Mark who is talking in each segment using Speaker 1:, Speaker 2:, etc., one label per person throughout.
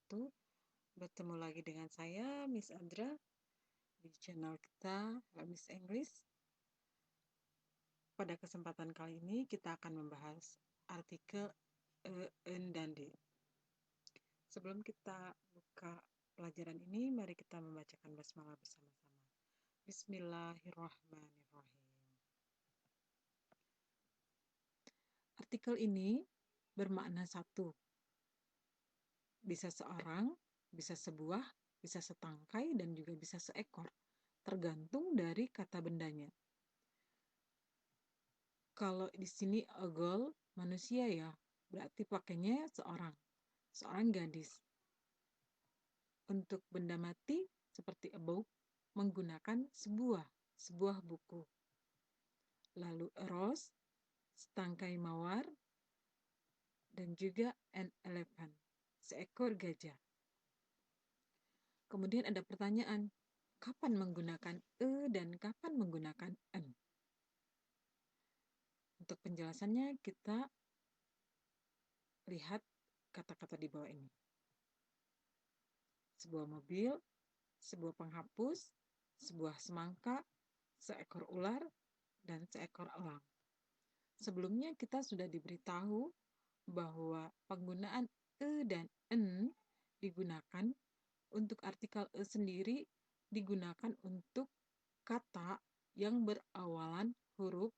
Speaker 1: wabarakatuh. Bertemu lagi dengan saya, Miss Andra, di channel kita, Miss English. Pada kesempatan kali ini, kita akan membahas artikel en dan de. Sebelum kita buka pelajaran ini, mari kita membacakan basmalah bersama-sama. Bismillahirrahmanirrahim. Artikel ini bermakna satu. Bisa seorang, bisa sebuah, bisa setangkai, dan juga bisa seekor. Tergantung dari kata bendanya. Kalau di sini a girl, manusia ya, berarti pakainya seorang gadis. Untuk benda mati, seperti a book, menggunakan sebuah buku. Lalu a rose, setangkai mawar, dan juga an elephant, seekor gajah. Kemudian ada pertanyaan, kapan menggunakan dan kapan menggunakan en? Untuk penjelasannya, kita lihat kata-kata di bawah ini. Sebuah mobil, sebuah penghapus, sebuah semangka, seekor ular, dan seekor elang. Sebelumnya kita sudah diberitahu bahwa penggunaan dan en digunakan untuk artikel sendiri digunakan untuk kata yang berawalan huruf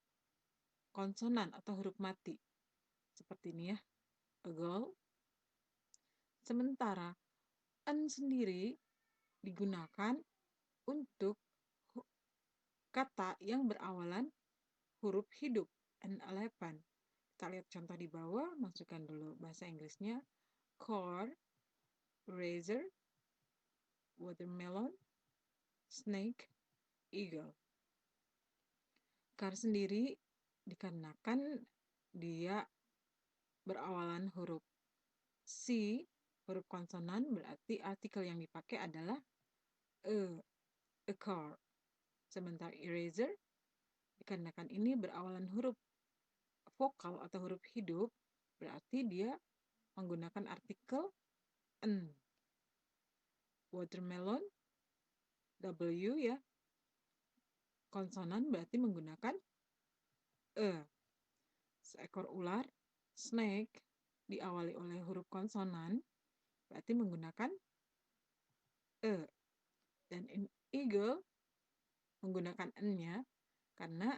Speaker 1: konsonan atau huruf mati. Seperti ini ya, a girl. Sementara en sendiri digunakan untuk kata yang berawalan huruf hidup, an elephant. Kita lihat contoh di bawah, masukkan dulu bahasa Inggrisnya. Car, razor, watermelon, snake, eagle. Car sendiri dikarenakan dia berawalan huruf C, huruf konsonan, berarti artikel yang dipakai adalah a car. Sementara eraser, dikarenakan ini berawalan huruf vokal atau huruf hidup, berarti dia menggunakan artikel en. Watermelon, W ya, konsonan berarti menggunakan e. Seekor ular, snake, diawali oleh huruf konsonan, berarti menggunakan e. Dan eagle menggunakan n-nya karena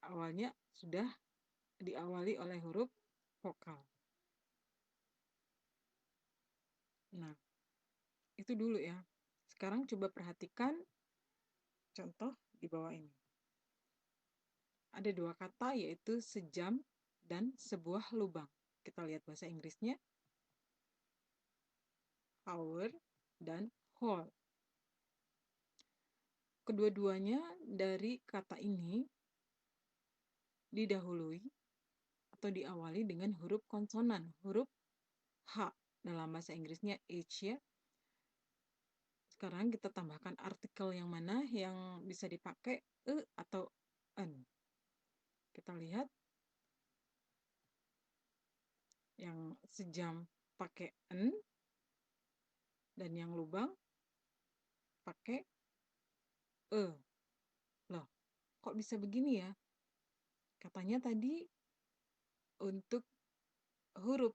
Speaker 1: awalnya sudah diawali oleh huruf vokal. Nah, itu dulu ya. Sekarang coba perhatikan contoh di bawah ini. Ada dua kata yaitu sejam dan sebuah lubang. Kita lihat bahasa Inggrisnya. Hour dan hole. Kedua-duanya dari kata ini didahului atau diawali dengan huruf konsonan, huruf H. Dalam bahasa Inggrisnya H ya. Sekarang kita tambahkan artikel yang mana yang bisa dipakai e atau en. Kita lihat yang sejam pakai en dan yang lubang pakai e. Loh, kok bisa begini ya? Katanya tadi untuk huruf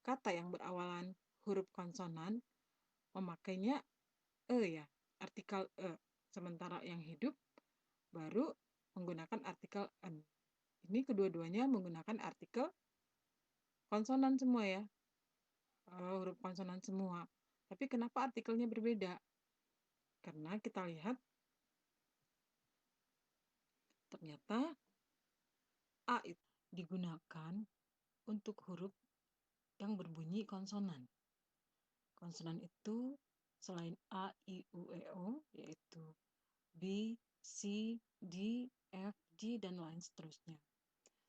Speaker 1: kata yang berawalan huruf konsonan memakainya ya, artikel e. Sementara yang hidup baru menggunakan artikel en. Ini kedua-duanya menggunakan artikel konsonan semua ya. Huruf konsonan semua. Tapi kenapa artikelnya berbeda? Karena kita lihat ternyata A itu digunakan untuk huruf yang berbunyi konsonan. Konsonan itu selain A, I, U, E, O, yaitu B, C, D, F, G, dan lain seterusnya.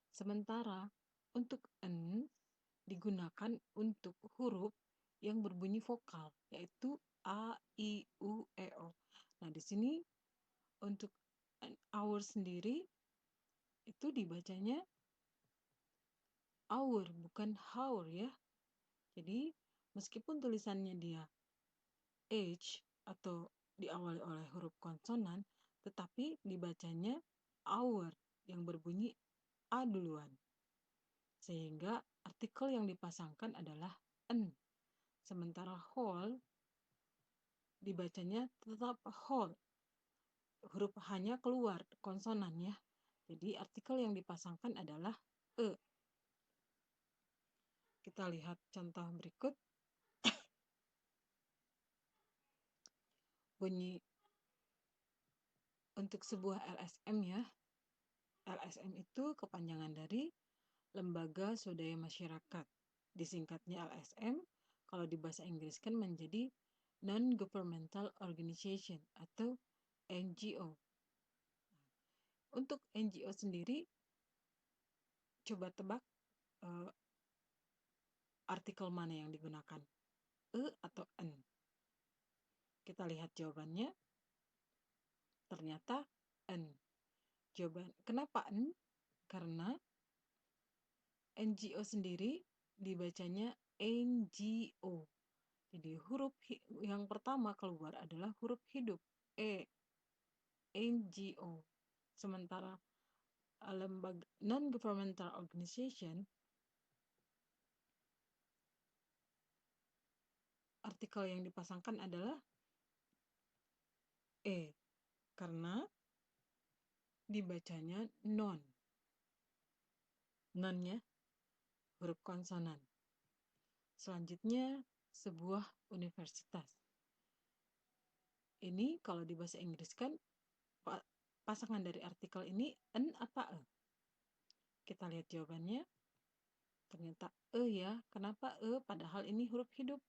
Speaker 1: Sementara untuk N digunakan untuk huruf yang berbunyi vokal, yaitu A, I, U, E, O. Nah, di sini untuk hour sendiri itu dibacanya hour, bukan haur ya. Jadi Meskipun tulisannya dia H atau diawali oleh huruf konsonan, tetapi dibacanya our yang berbunyi A duluan. Sehingga artikel yang dipasangkan adalah n. Sementara whole dibacanya tetap whole. Huruf H-nya keluar konsonan ya. Jadi artikel yang dipasangkan adalah e. Kita lihat contoh berikut. Bunyi untuk sebuah LSM ya. LSM itu kepanjangan dari Lembaga Swadaya Masyarakat. Disingkatnya LSM, kalau di bahasa Inggris kan menjadi Non-Governmental Organization atau NGO. Untuk NGO sendiri, coba tebak artikel mana yang digunakan, E atau N? Kita lihat jawabannya, ternyata N. Jawaban kenapa N? Karena NGO sendiri dibacanya NGO. Jadi huruf yang pertama keluar adalah huruf hidup E, NGO. Sementara lembaga non-governmental organization, artikel yang dipasangkan adalah E, karena dibacanya non. Non-nya huruf konsonan. Selanjutnya, sebuah universitas. Ini kalau di bahasa Inggris kan pasangan dari artikel ini N apa E? Kita lihat jawabannya. Ternyata E ya. Kenapa E? Padahal ini huruf hidup.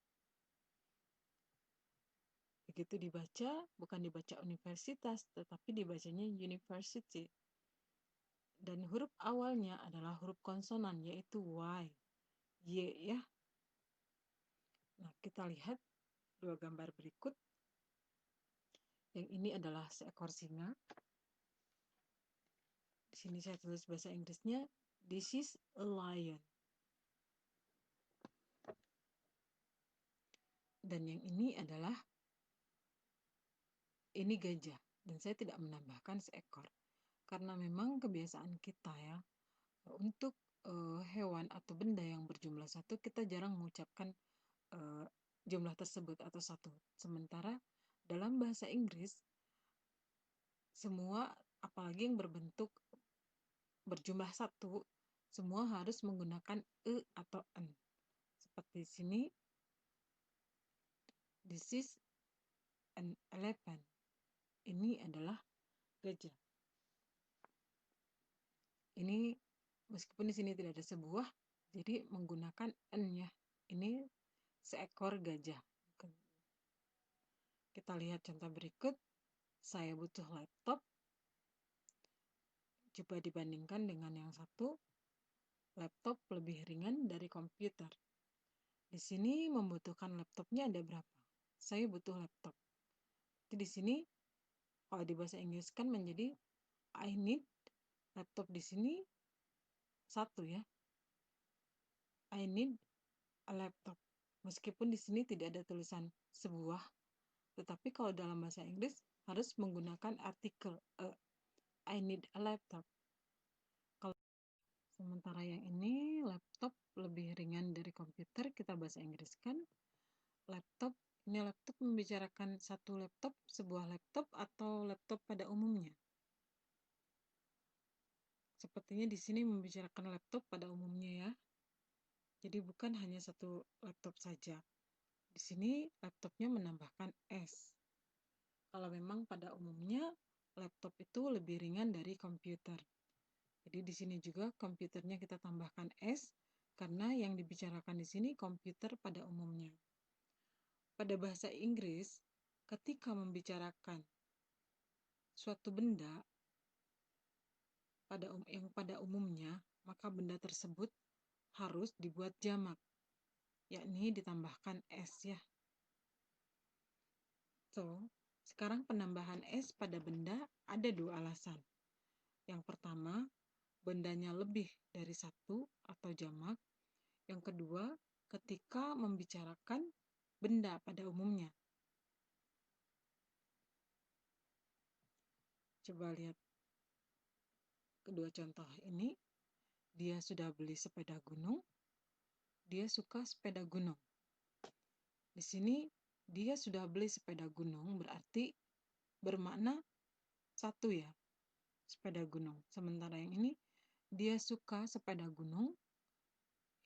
Speaker 1: Begitu dibaca, bukan dibaca universitas, tetapi dibacanya university. Dan huruf awalnya adalah huruf konsonan, yaitu Y. Y ya. Nah, kita lihat dua gambar berikut. Yang ini adalah seekor singa. Di sini saya tulis bahasa Inggrisnya, this is a lion. Dan yang ini adalah, ini gajah. Dan saya tidak menambahkan seekor. Karena memang kebiasaan kita ya, untuk hewan atau benda yang berjumlah satu, kita jarang mengucapkan jumlah tersebut atau satu. Sementara dalam bahasa Inggris, semua apalagi yang berbentuk berjumlah satu, semua harus menggunakan E atau N. Seperti sini, this is an elephant. Ini adalah gajah. Ini meskipun di sini tidak ada sebuah, jadi menggunakan N ya. Ini seekor gajah. Kita lihat contoh berikut. Saya butuh laptop. Coba dibandingkan dengan yang satu. Laptop lebih ringan dari komputer. Di sini membutuhkan laptopnya ada berapa? Saya butuh laptop. Jadi di sini kalau di bahasa Inggris kan menjadi I need laptop di sini satu ya. I need a laptop. Meskipun di sini tidak ada tulisan sebuah, tetapi kalau dalam bahasa Inggris harus menggunakan artikel I need a laptop. Kalau sementara yang ini laptop lebih ringan dari komputer, kita bahasa Inggris kan laptop. Ini laptop membicarakan satu laptop, sebuah laptop atau laptop pada umumnya. Sepertinya di sini membicarakan laptop pada umumnya ya. Jadi bukan hanya satu laptop saja. Di sini laptopnya menambahkan S. Kalau memang pada umumnya laptop itu lebih ringan dari komputer. Jadi di sini juga komputernya kita tambahkan S karena yang dibicarakan di sini komputer pada umumnya. Pada bahasa Inggris, ketika membicarakan suatu benda yang pada umumnya, maka benda tersebut harus dibuat jamak, yakni ditambahkan S ya. So, sekarang penambahan S pada benda ada dua alasan. Yang pertama, bendanya lebih dari satu atau jamak. Yang kedua, ketika membicarakan benda pada umumnya. Coba lihat kedua contoh ini. Dia sudah beli sepeda gunung. Dia suka sepeda gunung. Di sini dia sudah beli sepeda gunung berarti bermakna satu ya, sepeda gunung. Sementara yang ini dia suka sepeda gunung.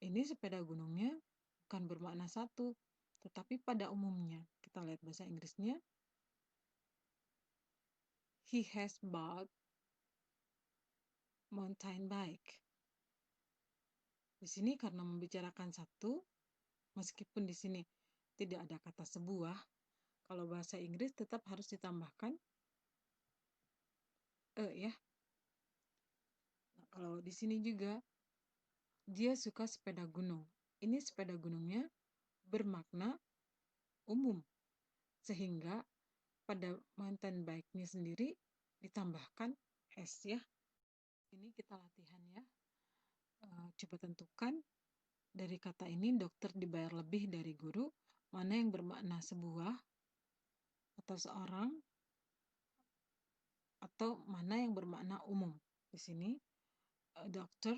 Speaker 1: Ini sepeda gunungnya bukan bermakna satu, tetapi pada umumnya. Kita lihat bahasa Inggrisnya. He has bought mountain bike. Di sini karena membicarakan satu, meskipun di sini tidak ada kata sebuah, kalau bahasa Inggris tetap harus ditambahkan ya. Nah, kalau di sini juga dia suka sepeda gunung. Ini sepeda gunungnya bermakna umum, sehingga pada mountain bike-nya sendiri ditambahkan S ya. Ini kita latihan ya. Coba tentukan dari kata ini dokter dibayar lebih dari guru, mana yang bermakna sebuah atau seorang, atau mana yang bermakna umum. Di sini doctor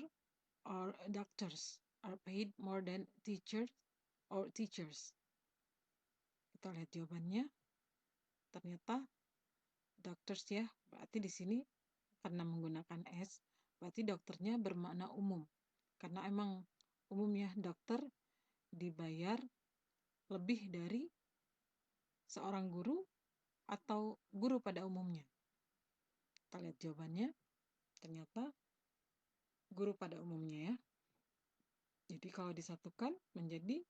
Speaker 1: or doctors are paid more than teachers or teachers. Kita lihat jawabannya. Ternyata doctors ya, berarti di sini karena menggunakan S, berarti dokternya bermakna umum. Karena emang umumnya dokter dibayar lebih dari seorang guru atau guru pada umumnya. Kita lihat jawabannya. Ternyata guru pada umumnya ya. Jadi kalau disatukan menjadi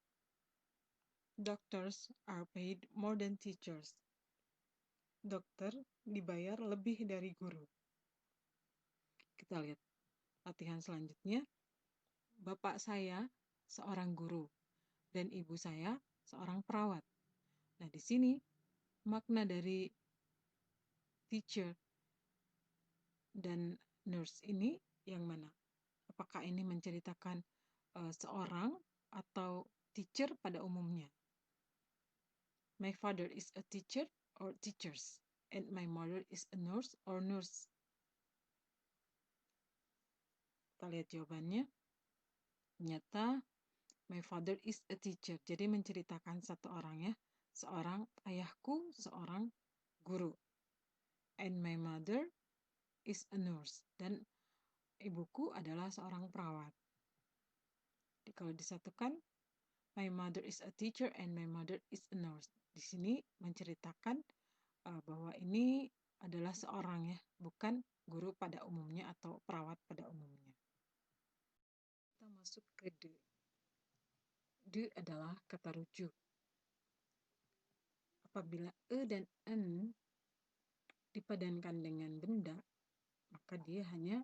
Speaker 1: doctors are paid more than teachers. Dokter dibayar lebih dari guru. Kita lihat latihan selanjutnya. Bapak saya seorang guru dan ibu saya seorang perawat. Nah, di sini makna dari teacher dan nurse ini yang mana? Apakah ini menceritakan seorang atau teacher pada umumnya? My father is a teacher or teachers, and my mother is a nurse or nurse. Kita lihat jawabannya. Ternyata my father is a teacher. Jadi menceritakan satu orang ya. Seorang ayahku, seorang guru. And my mother is a nurse. Dan ibuku adalah seorang perawat. Jadi kalau disatukan, my mother is a teacher and my mother is a nurse. Di sini menceritakan bahwa ini adalah seorang ya, bukan guru pada umumnya atau perawat pada umumnya. Kita masuk ke de. De adalah kata rujuk. Apabila e dan en dipadankan dengan benda, maka dia hanya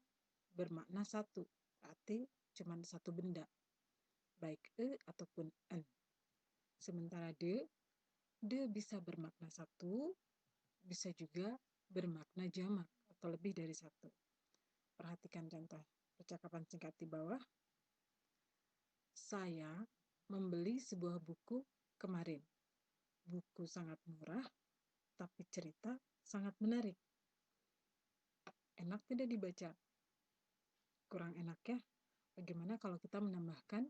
Speaker 1: bermakna satu, berarti cuma satu benda, baik e ataupun en. Sementara de bisa bermakna satu, bisa juga bermakna jamak atau lebih dari satu. Perhatikan contoh percakapan singkat di bawah. Saya membeli sebuah buku kemarin. Buku sangat murah, tapi cerita sangat menarik. Enak tidak dibaca? Kurang enak ya? Bagaimana kalau kita menambahkan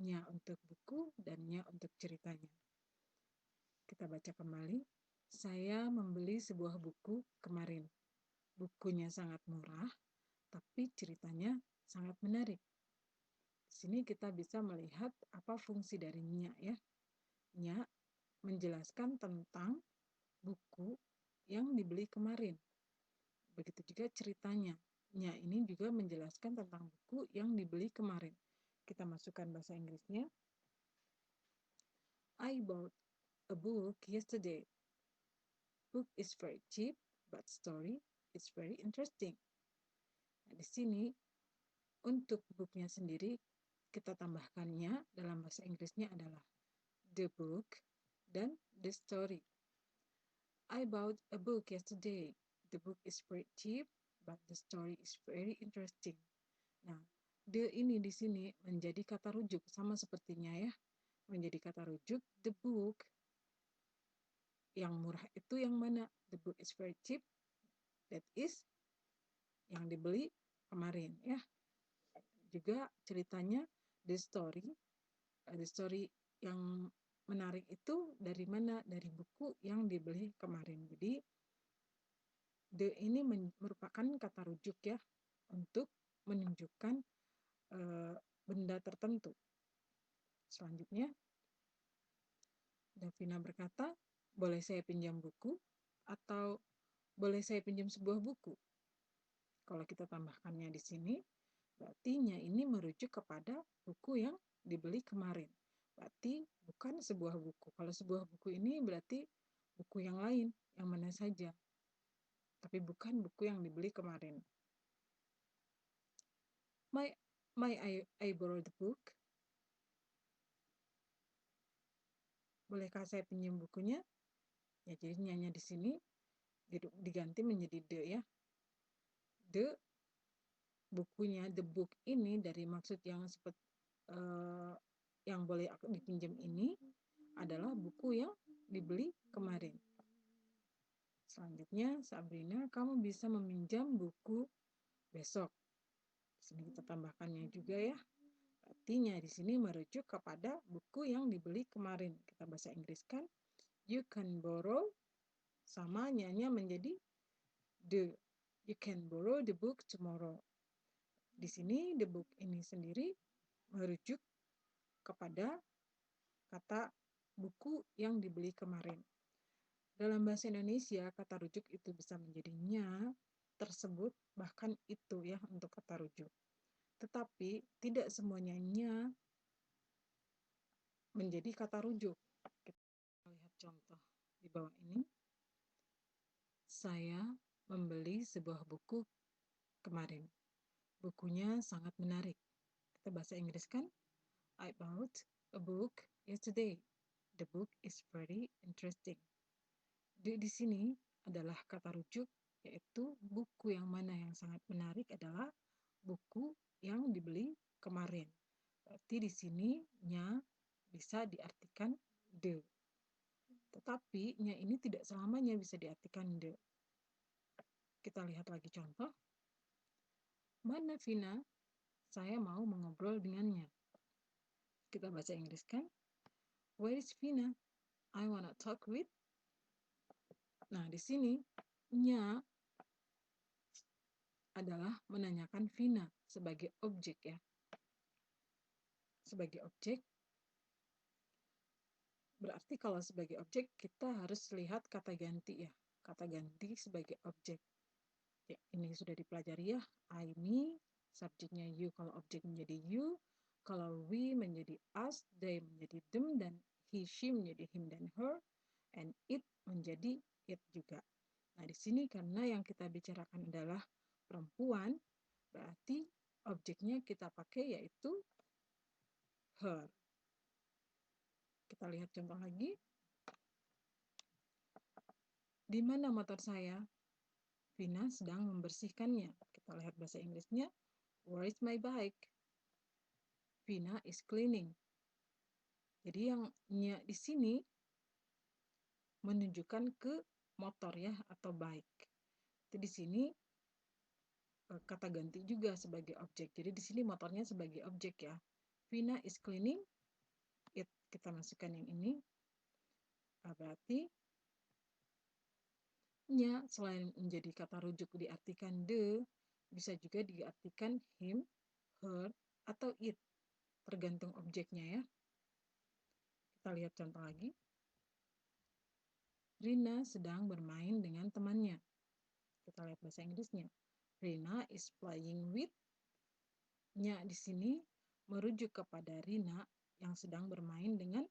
Speaker 1: nya untuk buku dan nya untuk ceritanya? Kita baca kembali. Saya membeli sebuah buku kemarin. Bukunya sangat murah, tapi ceritanya sangat menarik. Di sini kita bisa melihat apa fungsi dari nya ya. Nya menjelaskan tentang buku yang dibeli kemarin. Begitu juga ceritanya. Nya ini juga menjelaskan tentang buku yang dibeli kemarin. Kita masukkan bahasa Inggrisnya. I bought a book yesterday. Book is very cheap, but story is very interesting. Nah, di sini untuk bukunya sendiri kita tambahkannya dalam bahasa Inggrisnya adalah the book dan the story. I bought a book yesterday. The book is very cheap, but the story is very interesting. Nah, the ini di sini menjadi kata rujuk sama sepertinya ya. menjadi kata rujuk the book. Yang murah itu yang mana? The book is very cheap. That is yang dibeli kemarin ya. Juga ceritanya the story yang menarik itu dari mana? Dari buku yang dibeli kemarin. Jadi the ini merupakan kata rujuk ya untuk menunjukkan benda tertentu. Selanjutnya, Davina berkata, boleh saya pinjam buku? Atau boleh saya pinjam sebuah buku? Kalau kita tambahkannya di sini, berarti nya ini merujuk kepada buku yang dibeli kemarin. Berarti bukan sebuah buku. Kalau sebuah buku ini berarti buku yang lain, yang mana saja. Tapi bukan buku yang dibeli kemarin. May I borrow the book? Bolehkah saya pinjam bukunya? Ya, jadi nya di sini diganti menjadi the ya. The bukunya, the book ini dari maksud yang seperti yang boleh dipinjam ini adalah buku yang dibeli kemarin. Selanjutnya, Sabrina, kamu bisa meminjam buku besok. Di sini kita tambahkannya juga ya. Artinya di sini merujuk kepada buku yang dibeli kemarin. Kita bahasa Inggriskan, you can borrow, sama nya menjadi the. You can borrow the book tomorrow. Di sini the book ini sendiri merujuk kepada kata buku yang dibeli kemarin. Dalam bahasa Indonesia, kata rujuk itu bisa menjadi nya, tersebut, bahkan itu ya untuk kata rujuk. Tetapi tidak semuanya nya menjadi kata rujuk. Kita lihat contoh di bawah ini. Saya membeli sebuah buku kemarin. Bukunya sangat menarik. Kita bahasa Inggris kan? I bought a book yesterday. The book is very interesting. Di sini adalah kata rujuk, yaitu buku yang mana yang sangat menarik adalah buku yang dibeli kemarin. Berarti di sini nya bisa diartikan the. Tetapi nya ini tidak selamanya bisa diartikan the. Kita lihat lagi contoh. Mana Vina? Saya mau mengobrol dengannya. Kita baca Inggris kan? Where is Vina? I wanna talk with. Nah, di sini nya adalah menanyakan Vina sebagai objek ya. Sebagai objek, berarti kalau sebagai objek kita harus lihat kata ganti ya. Kata ganti sebagai objek. Ya, ini sudah dipelajari ya. I, me, subjeknya you kalau objek menjadi you, kalau we menjadi us, they menjadi them, dan he, she menjadi him dan her, and it menjadi it juga. Nah, di sini karena yang kita bicarakan adalah perempuan, berarti objeknya kita pakai yaitu her. Kita lihat contoh lagi. Di mana motor saya? Vina sedang membersihkannya. Kita lihat bahasa Inggrisnya. Where is my bike? Vina is cleaning. Jadi yang nya di sini menunjukkan ke motor ya atau bike. Jadi di sini kata ganti juga sebagai objek. Jadi di sini motornya sebagai objek ya. Vina is cleaning it. Kita masukkan yang ini. Berarti nya selain menjadi kata rujuk diartikan the, bisa juga diartikan him, her, atau it. Tergantung objeknya ya. Kita lihat contoh lagi. Rina sedang bermain dengan temannya. Kita lihat bahasa Inggrisnya. Rina is playing with. Nya di sini merujuk kepada Rina yang sedang bermain dengan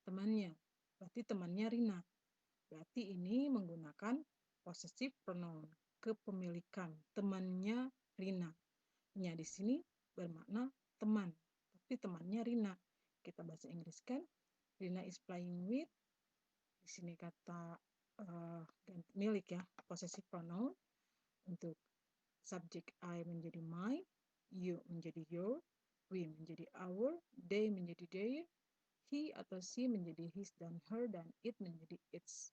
Speaker 1: temannya. Berarti temannya Rina. Berarti ini menggunakan possessive pronoun, kepemilikan, temannya Rina. Nya di sini bermakna teman, tapi temannya Rina. Kita bahasa Inggris kan, Rina is playing with. Di sini kata ganti milik ya, possessive pronoun. Untuk subjek I menjadi my, you menjadi your, we menjadi our, they menjadi their, he atau she menjadi his dan her dan it menjadi its.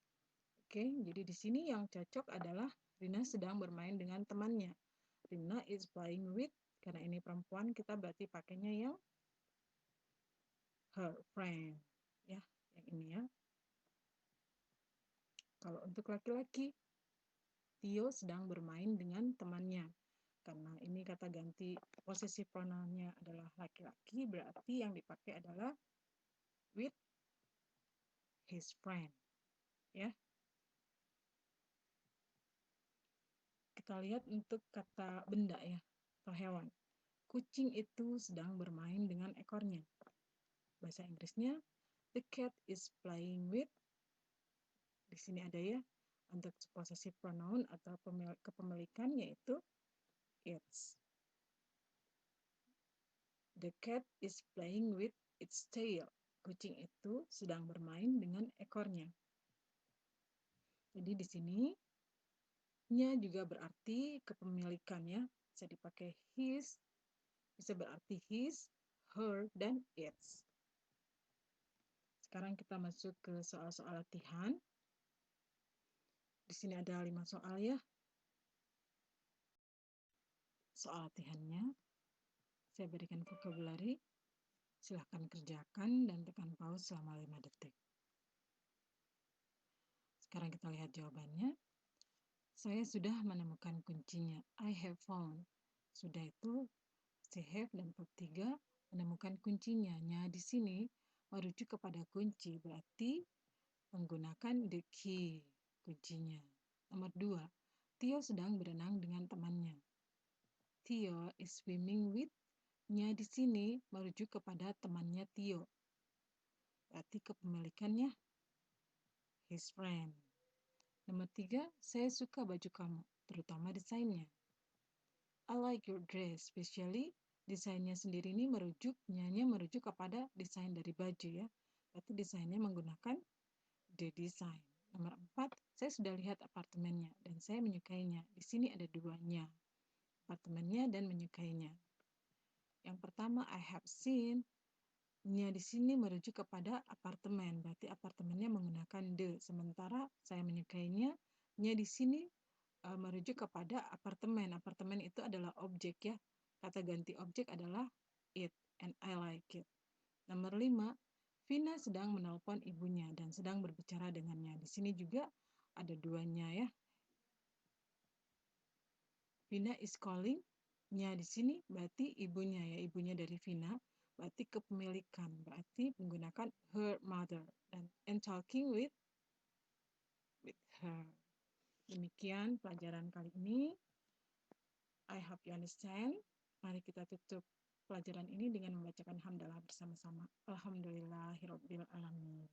Speaker 1: Oke, jadi di sini yang cocok adalah Rina sedang bermain dengan temannya. Rina is playing with, karena ini perempuan kita berarti pakainya yang her friend. Ya, yang ini ya. Kalau untuk laki-laki, Tio sedang bermain dengan temannya. Karena ini kata ganti posisi pronounnya adalah laki-laki, berarti yang dipakai adalah with his friend. Ya. Kita lihat untuk kata benda ya, atau hewan. Kucing itu sedang bermain dengan ekornya. Bahasa Inggrisnya, the cat is playing with. Di sini ada ya, untuk posisi pronoun atau kepemilikan yaitu its. The cat is playing with its tail. Kucing itu sedang bermain dengan ekornya. Jadi di sini nya juga berarti kepemilikan ya. Bisa dipakai his, bisa berarti his, her, dan its. Sekarang kita masuk ke soal-soal latihan. Di sini ada 5 soal ya. Soal latihannya, saya berikan vocabulary. Silahkan kerjakan dan tekan pause selama 5 detik. Sekarang kita lihat jawabannya. Saya sudah menemukan kuncinya. I have found. Sudah itu, si have dan verb 3 menemukan kuncinya. Nya di sini merujuk kepada kunci, berarti menggunakan the key, kuncinya. Nomor 2, Tio sedang berenang dengan temannya. Tio is swimming with. Nya di sini merujuk kepada temannya Tio. Berarti kepemilikannya his friend. Nomor 3, saya suka baju kamu, terutama desainnya. I like your dress, especially desainnya sendiri ini merujuk kepada desain dari baju ya. Berarti desainnya menggunakan the design. Nomor 4, saya sudah lihat apartemennya dan saya menyukainya. Di sini ada duanya, apartemennya dan menyukainya. Yang pertama, I have seen. Nya di sini merujuk kepada apartemen, berarti apartemennya menggunakan the. Sementara saya menyukainya, nya di sini merujuk kepada apartemen. Apartemen itu adalah objek ya. Kata ganti objek adalah it, and I like it. Nomor 5, Vina sedang menelpon ibunya dan sedang berbicara dengannya. Di sini juga ada duanya ya. Vina is calling. Nya di sini berarti ibunya ya, ibunya dari Vina. Berarti kepemilikan, berarti menggunakan her mother and talking with her. Demikian pelajaran kali ini. I hope you understand. Mari kita tutup pelajaran ini dengan membacakan hamdalah bersama-sama. Alhamdulillahirabbil alamin.